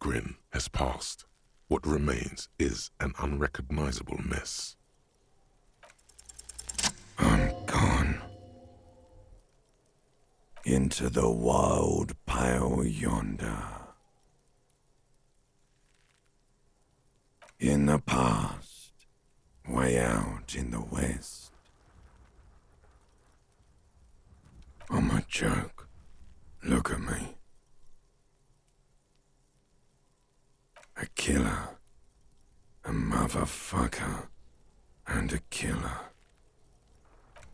grin has passed. What remains is an unrecognizable mess. I'm gone. Into the wild pale yonder. In the past, way out in the west. I'm a joke. Look at me. A killer. A motherfucker. And a killer.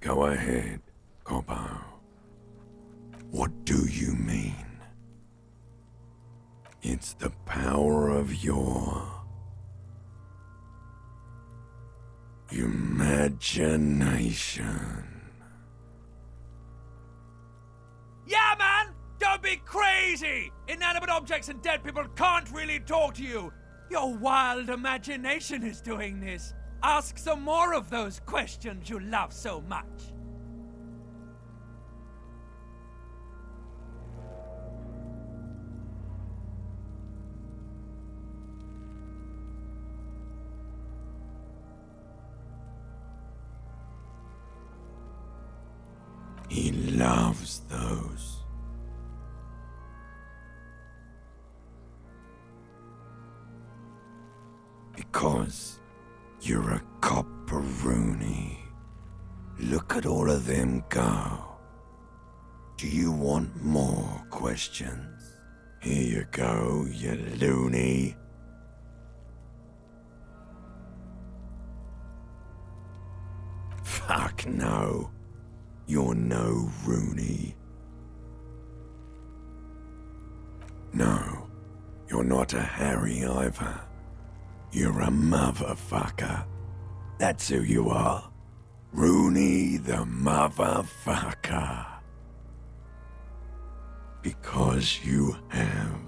Go ahead, Corpo. What do you mean? It's the power of your imagination. Yeah, man! Don't be crazy! Inanimate objects and dead people can't really talk to you. Your wild imagination is doing this. Ask some more of those questions you love so much. He loves those. Because you're a copperoonie. Look at all of them go. Do you want more questions? Here you go, you loony. Fuck no. You're no Rooney. No, you're not a Harry either. You're a motherfucker. That's who you are. Rooney the motherfucker. Because you have.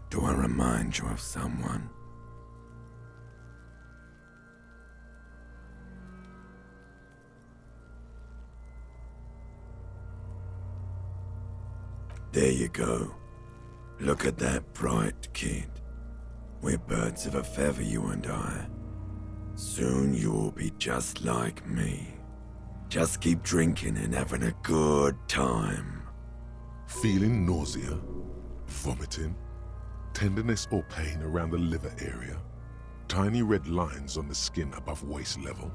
Do I remind you of someone? There you go. Look at that bright kid. We're birds of a feather, you and I. Soon you will be just like me. Just keep drinking and having a good time. Feeling nausea, vomiting, tenderness or pain around the liver area, tiny red lines on the skin above waist level,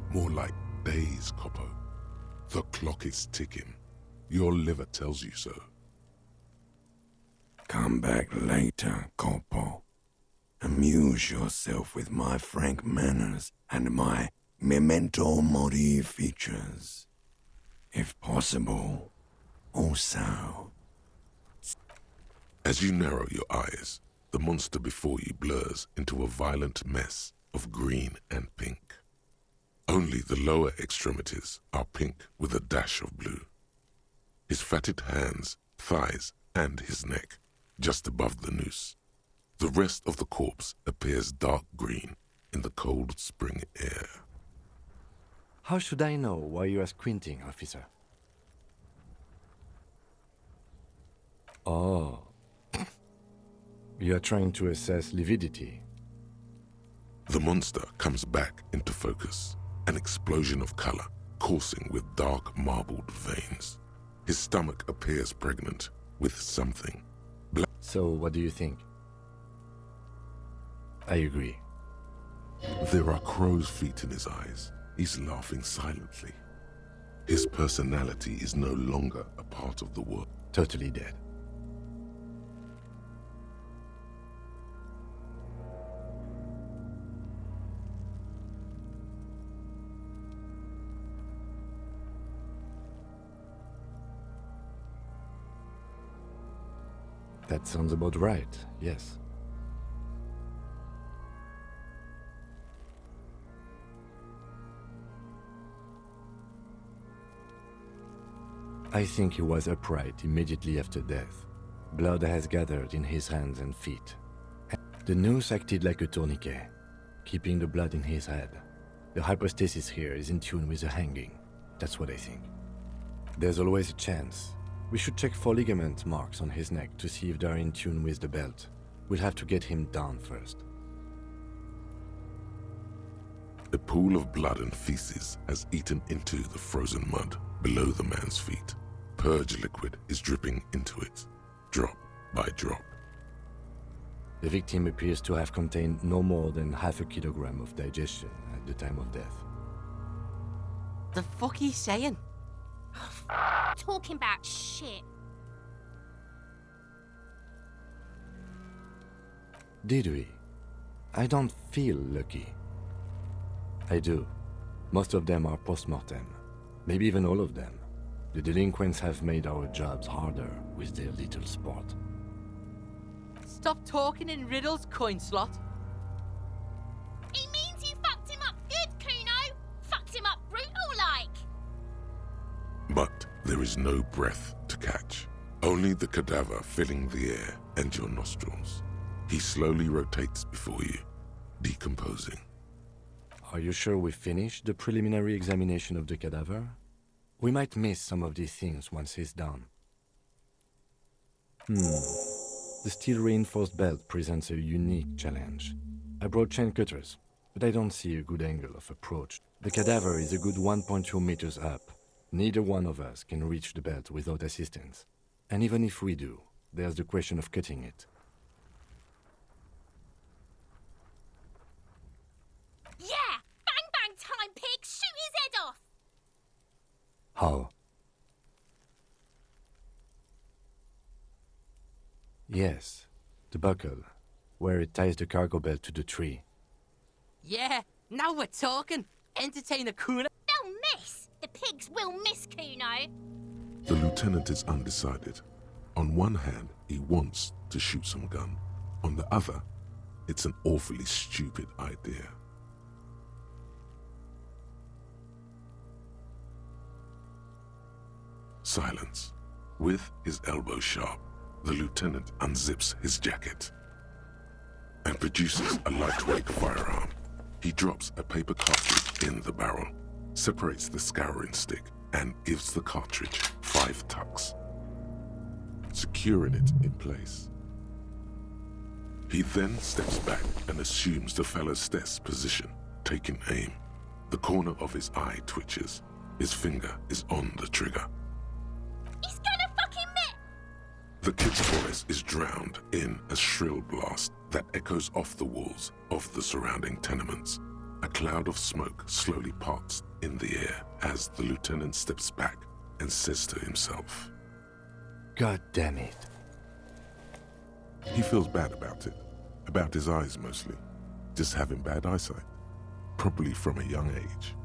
more like days, Coppo. The clock is ticking. Your liver tells you so. Come back later, Corpo. Amuse yourself with my frank manners and my memento mori features. If possible, also. As you narrow your eyes, the monster before you blurs into a violent mess of green and pink. Only the lower extremities are pink with a dash of blue. His fatted hands, thighs, and his neck just above the noose. The rest of the corpse appears dark green in the cold spring air. How should I know why you are squinting, officer? Oh. You are trying to assess lividity. The monster comes back into focus, an explosion of color coursing with dark marbled veins. His stomach appears pregnant with something. So, what do you think? I agree. There are crow's feet in his eyes. He's laughing silently. His personality is no longer a part of the world. Totally dead. That sounds about right, yes. I think he was upright immediately after death. Blood has gathered in his hands and feet. The noose acted like a tourniquet, keeping the blood in his head. The hypostasis here is in tune with the hanging. That's what I think. There's always a chance. We should check for ligament marks on his neck to see if they're in tune with the belt. We'll have to get him down first. A pool of blood and feces has eaten into the frozen mud below the man's feet. Purge liquid is dripping into it, drop by drop. The victim appears to have contained no more than half a kilogram of digestion at the time of death. The fuck he's saying? Talking about shit. Did we? I don't feel lucky. I do. Most of them are post-mortem. Maybe even all of them. The delinquents have made our jobs harder with their little sport. Stop talking in riddles, coin slot. He means you fucked him up good, Kuno. Fucked him up brutal like. But there is no breath to catch. Only the cadaver filling the air and your nostrils. He slowly rotates before you, decomposing. Are you sure we finished the preliminary examination of the cadaver? We might miss some of these things once he's done. The steel-reinforced belt presents a unique challenge. I brought chain cutters, but I don't see a good angle of approach. The cadaver is a good 1.2 meters up. Neither one of us can reach the belt without assistance. And even if we do, there's the question of cutting it. Yeah! Bang bang time, pig! Shoot his head off! How? Yes, the buckle, where it ties the cargo belt to the tree. Yeah, now we're talking. Entertain a Kuno. They'll miss! The pigs will miss Kuno. The lieutenant is undecided. On one hand, he wants to shoot some gun. On the other, it's an awfully stupid idea. Silence. With his elbow sharp, the lieutenant unzips his jacket and produces a lightweight firearm. He drops a paper cartridge in the barrel, separates the scouring stick, and gives the cartridge 5 tucks, securing it in place. He then steps back and assumes the fellow's desk position, taking aim. The corner of his eye twitches. His finger is on the trigger. He's gonna fucking miss! The kid's voice is drowned in a shrill blast that echoes off the walls of the surrounding tenements. A cloud of smoke slowly parts in the air as the lieutenant steps back and says to himself, God damn it. he feels bad about it. About his eyes mostly. Just having bad eyesight. Probably from a young age.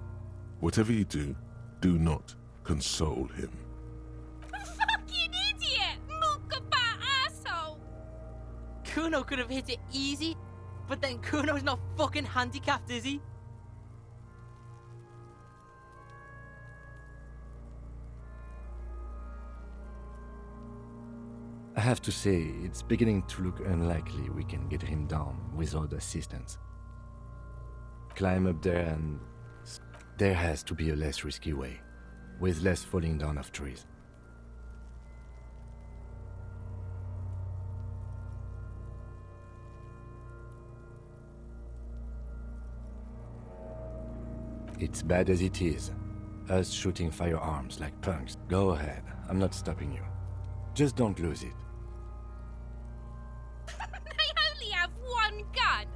Whatever you do, do not console him. Fucking idiot! Mookabat asshole! Kuno could have hit it easy, but then Kuno's not fucking handicapped, is he? I have to say, it's beginning to look unlikely we can get him down without assistance. Climb up there and... There has to be a less risky way, with less falling down of trees. It's bad as it is. Us shooting firearms like punks. Go ahead, I'm not stopping you. Just don't lose it. They only have one gun!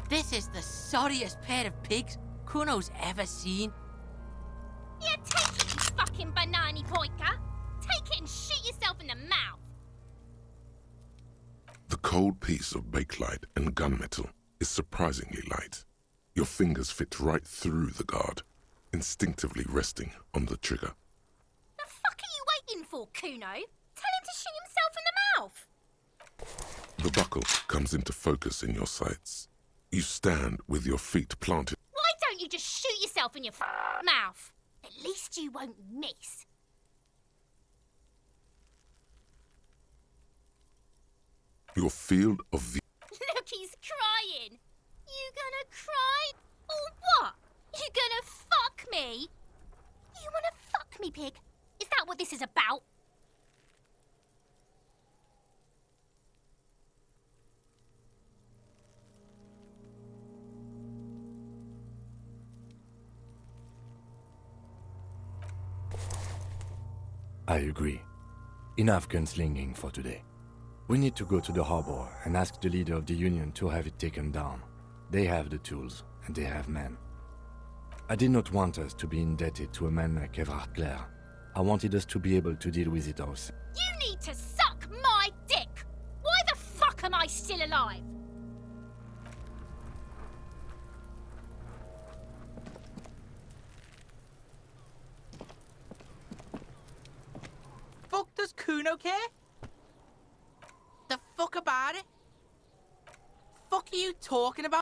This is the sorriest pair of pigs Kuno's ever seen. Yeah, take it, you fucking banana poika! Take it and shoot yourself in the mouth! The cold piece of bakelite and gunmetal is surprisingly light. Your fingers fit right through the guard, instinctively resting on the trigger. The fuck are you waiting for, Kuno? Tell him to shoot himself in the mouth! The buckle comes into focus in your sights. You stand with your feet planted. Why don't you just shoot yourself in your mouth? At least you won't miss. Your field of view. Look, he's crying. You gonna cry? Or what? You gonna fuck me? You wanna fuck me, pig? Is that what this is about? I agree. Enough gunslinging for today. We need to go to the harbor and ask the leader of the Union to have it taken down. They have the tools, and they have men. I did not want us to be indebted to a man like Evrard Clare. I wanted us to be able to deal with it ourselves. You need to suck my dick! Why the fuck am I still alive? Fuck does Kuno care? The fuck about it? Fuck are you talking about?